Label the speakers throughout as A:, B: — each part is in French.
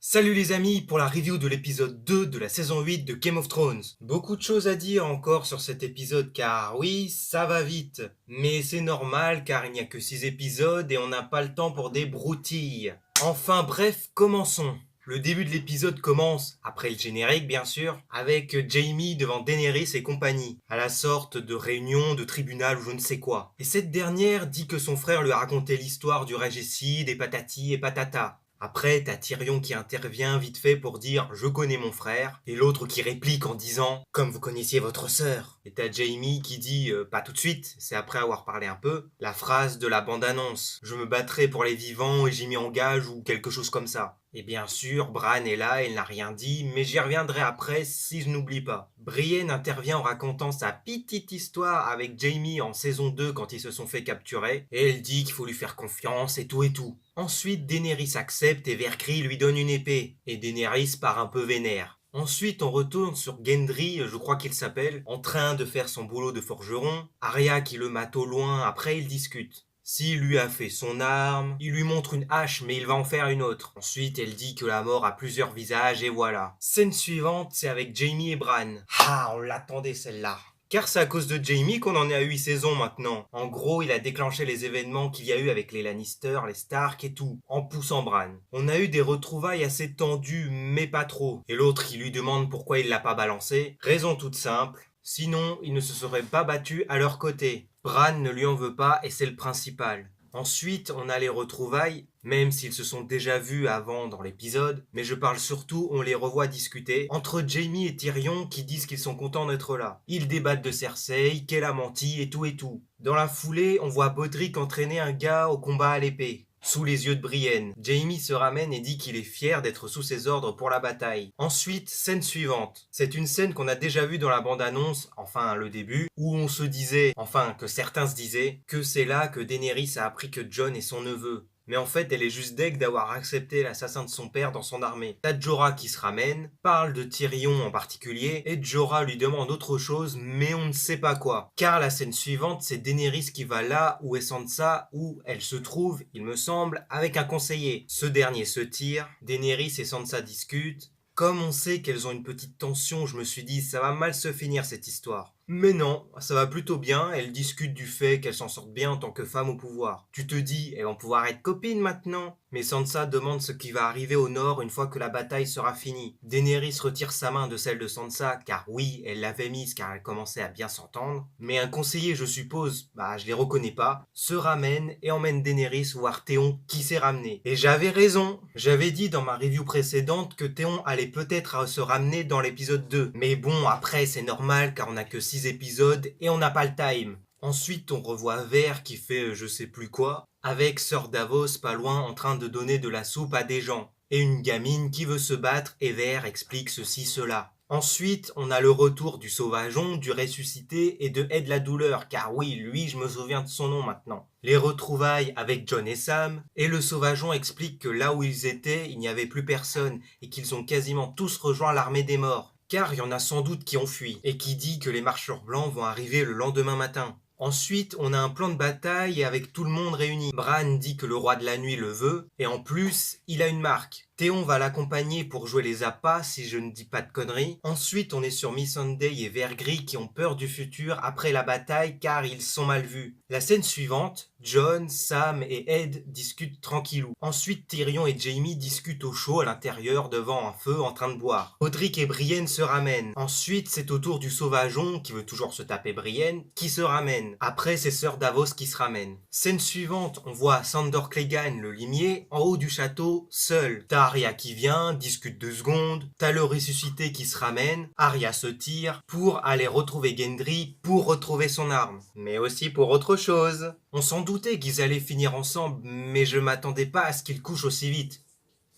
A: Salut les amis pour la review de l'épisode 2 de la saison 8 de Game of Thrones. Beaucoup de choses à dire encore sur cet épisode car oui, ça va vite. Mais c'est normal car il n'y a que 6 épisodes et on n'a pas le temps pour des broutilles. Enfin bref, commençons. Le début de l'épisode commence, après le générique bien sûr, avec Jaime devant Daenerys et compagnie, à la sorte de réunion, de tribunal ou je ne sais quoi. Et cette dernière dit que son frère lui a raconté l'histoire du régicide et patati et patata. Après, t'as Tyrion qui intervient vite fait pour dire « Je connais mon frère » et l'autre qui réplique en disant « Comme vous connaissiez votre sœur ». Et t'as Jaime qui dit « Pas tout de suite, c'est après avoir parlé un peu », la phrase de la bande-annonce « Je me battrai pour les vivants et j'y m'y engage » ou quelque chose comme ça. Et bien sûr, Bran est là, il n'a rien dit, mais j'y reviendrai après si je n'oublie pas. Brienne intervient en racontant sa petite histoire avec Jaime en saison 2 quand ils se sont fait capturer, et elle dit qu'il faut lui faire confiance et tout et tout. Ensuite, Daenerys accepte et Vercry lui donne une épée, et Daenerys part un peu vénère. Ensuite, on retourne sur Gendry, je crois qu'il s'appelle, en train de faire son boulot de forgeron. Arya qui le mate au loin, après ils discutent. S'il lui a fait son arme, il lui montre une hache mais il va en faire une autre. Ensuite, elle dit que la mort a plusieurs visages et voilà. Scène suivante, c'est avec Jaime et Bran. Ah, on l'attendait celle-là. Car c'est à cause de Jaime qu'on en est à 8 saisons maintenant. En gros, il a déclenché les événements qu'il y a eu avec les Lannister, les Stark et tout, en poussant Bran. On a eu des retrouvailles assez tendues, mais pas trop. Et l'autre qui lui demande pourquoi il l'a pas balancé. Raison toute simple. Sinon, ils ne se seraient pas battus à leur côté. Bran ne lui en veut pas et c'est le principal. Ensuite, on a les retrouvailles, même s'ils se sont déjà vus avant dans l'épisode, mais je parle surtout, on les revoit discuter, entre Jaime et Tyrion qui disent qu'ils sont contents d'être là. Ils débattent de Cersei, qu'elle a menti et tout et tout. Dans la foulée, on voit Podrick entraîner un gars au combat à l'épée. Sous les yeux de Brienne, Jaime se ramène et dit qu'il est fier d'être sous ses ordres pour la bataille. Ensuite, scène suivante. C'est une scène qu'on a déjà vue dans la bande-annonce, enfin le début, où on se disait, enfin que certains se disaient, que c'est là que Daenerys a appris que Jon est son neveu. Mais en fait, elle est juste deg d'avoir accepté l'assassin de son père dans son armée. T'as Jorah qui se ramène, parle de Tyrion en particulier, et Jorah lui demande autre chose, mais on ne sait pas quoi. Car la scène suivante, c'est Daenerys qui va là où est Sansa, où elle se trouve, il me semble, avec un conseiller. Ce dernier se tire, Daenerys et Sansa discutent. Comme on sait qu'elles ont une petite tension, je me suis dit ça va mal se finir cette histoire. Mais non, ça va plutôt bien, elles discutent du fait qu'elles s'en sortent bien en tant que femmes au pouvoir. Tu te dis, elles vont pouvoir être copines maintenant. Mais Sansa demande ce qui va arriver au nord une fois que la bataille sera finie. Daenerys retire sa main de celle de Sansa, car oui, elle l'avait mise car elle commençait à bien s'entendre. Mais un conseiller, je suppose, je les reconnais pas, se ramène et emmène Daenerys voir Théon qui s'est ramené. Et j'avais raison, j'avais dit dans ma review précédente que Théon allait peut-être se ramener dans l'épisode 2. Mais bon, après c'est normal car on a que 6 épisodes et on n'a pas le time. Ensuite, on revoit Vert qui fait je sais plus quoi, avec Sir Davos pas loin en train de donner de la soupe à des gens. Et une gamine qui veut se battre et Vert explique ceci, cela. Ensuite, on a le retour du Sauvageon, du Ressuscité et de Ed la Douleur, car oui, lui, je me souviens de son nom maintenant. Les retrouvailles avec Jon et Sam, et le Sauvageon explique que là où ils étaient, il n'y avait plus personne, et qu'ils ont quasiment tous rejoint l'armée des morts. Car il y en a sans doute qui ont fui, et qui dit que les marcheurs blancs vont arriver le lendemain matin. Ensuite, on a un plan de bataille avec tout le monde réuni. Bran dit que le roi de la nuit le veut, et en plus, il a une marque. Théon va l'accompagner pour jouer les appâts, si je ne dis pas de conneries. Ensuite, on est sur Missandei et Vergris qui ont peur du futur après la bataille car ils sont mal vus. La scène suivante, Jon, Sam et Ed discutent tranquillou. Ensuite, Tyrion et Jaime discutent au chaud à l'intérieur devant un feu en train de boire. Podrick et Brienne se ramènent. Ensuite, c'est au tour du Sauvageon, qui veut toujours se taper Brienne, qui se ramène. Après, c'est Sir Davos qui se ramène. Scène suivante, on voit Sandor Clegane, le limier, en haut du château, seul. Arya qui vient, discute 2 secondes, t'as le ressuscité qui se ramène, Arya se tire pour aller retrouver Gendry pour retrouver son arme. Mais aussi pour autre chose. On s'en doutait qu'ils allaient finir ensemble, mais je m'attendais pas à ce qu'ils couchent aussi vite.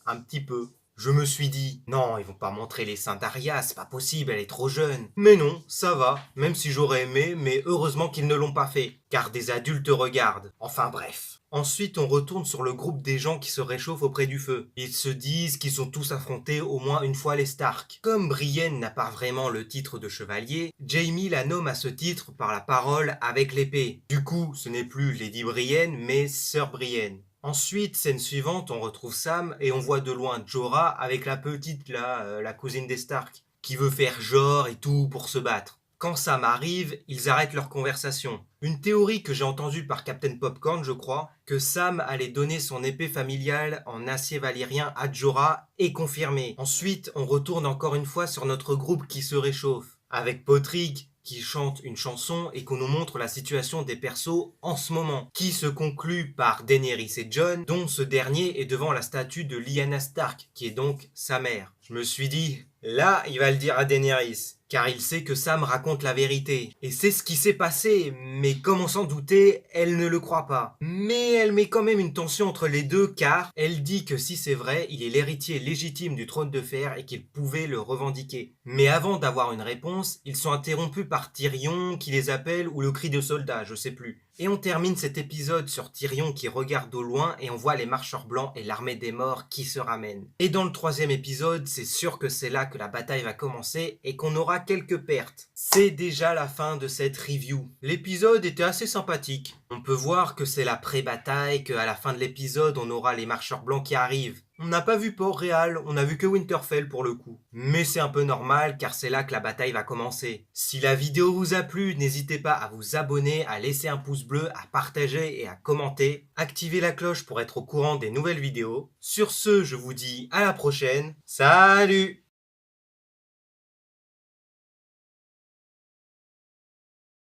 A: Un petit peu. Je me suis dit, non, ils vont pas montrer les seins d'Arya, c'est pas possible, elle est trop jeune. Mais non, ça va, même si j'aurais aimé, mais heureusement qu'ils ne l'ont pas fait, car des adultes regardent. Enfin bref. Ensuite, on retourne sur le groupe des gens qui se réchauffent auprès du feu. Ils se disent qu'ils ont tous affronté au moins une fois les Stark. Comme Brienne n'a pas vraiment le titre de chevalier, Jaime la nomme à ce titre par la parole avec l'épée. Du coup, ce n'est plus Lady Brienne, mais Sœur Brienne. Ensuite, scène suivante, on retrouve Sam et on voit de loin Jorah avec la petite là, la cousine des Stark, qui veut faire genre et tout pour se battre. Quand Sam arrive, ils arrêtent leur conversation. Une théorie que j'ai entendue par Captain Popcorn, je crois, que Sam allait donner son épée familiale en acier valyrien à Jorah est confirmée. Ensuite, on retourne encore une fois sur notre groupe qui se réchauffe, avec Potrick qui chante une chanson et qu'on nous montre la situation des persos en ce moment, qui se conclut par Daenerys et Jon, dont ce dernier est devant la statue de Lyanna Stark, qui est donc sa mère. Je me suis dit, là, il va le dire à Daenerys, car il sait que Sam raconte la vérité. Et c'est ce qui s'est passé, mais comme on s'en doutait, elle ne le croit pas. Mais elle met quand même une tension entre les deux, car elle dit que si c'est vrai, il est l'héritier légitime du trône de fer et qu'il pouvait le revendiquer. Mais avant d'avoir une réponse, ils sont interrompus par Tyrion qui les appelle ou le cri de soldat, je sais plus. Et on termine cet épisode sur Tyrion qui regarde au loin et on voit les marcheurs blancs et l'armée des morts qui se ramènent. Et dans le troisième épisode, c'est sûr que c'est là que la bataille va commencer et qu'on aura quelques pertes. C'est déjà la fin de cette review. L'épisode était assez sympathique. On peut voir que c'est la pré-bataille, qu'à la fin de l'épisode, on aura les marcheurs blancs qui arrivent. On n'a pas vu Port-Réal, on a vu que Winterfell pour le coup. Mais c'est un peu normal car c'est là que la bataille va commencer. Si la vidéo vous a plu, n'hésitez pas à vous abonner, à laisser un pouce bleu, à partager et à commenter. Activez la cloche pour être au courant des nouvelles vidéos. Sur ce, je vous dis à la prochaine. Salut!